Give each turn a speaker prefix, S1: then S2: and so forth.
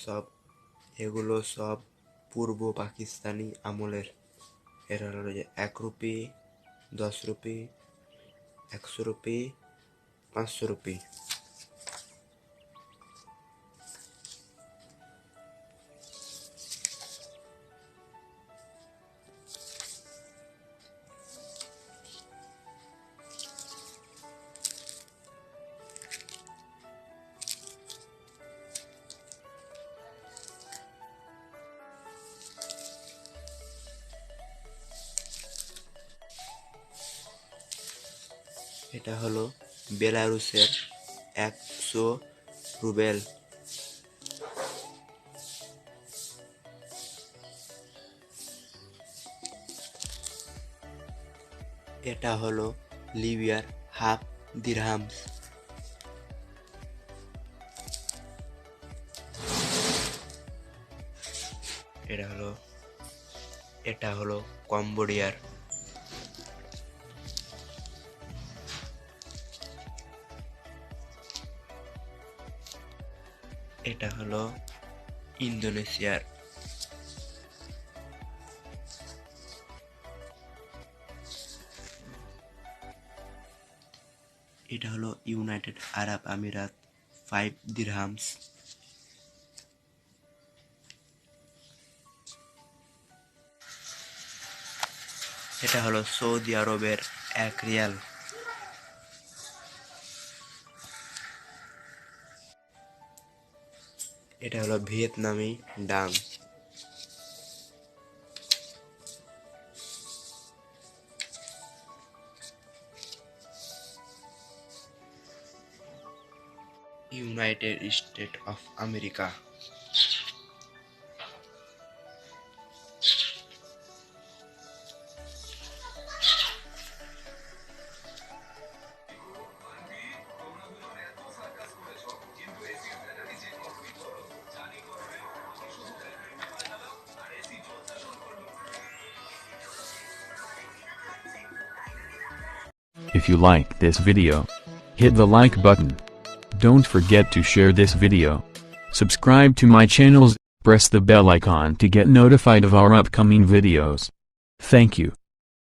S1: সব এগুলো সব পূর্ব পাকিস্তানি আমলের। এরা হলো যে 1 রুপি, 10 রুপি, 100 রুপি, 500 রুপি। এটা হলো বেলারুশের 100 রুবেল। এটা হলো লিবিয়ার হাফ দিরহামস। এটা হলো কম্বোডিয়ার। এটা হলো ইন্দোনেশিয়ার। এটা হলো ইউনাইটেড আরব আমিরাত 5 দিরহামস। এটা হলো সৌদি আরবের 1 রিয়াল। এটা হলো ভিয়েতনামি ডাং। United state of America.
S2: If you like this video, hit the like button. Don't forget to share this video. Subscribe to my channels, press the bell icon to get notified of our upcoming videos. Thank you.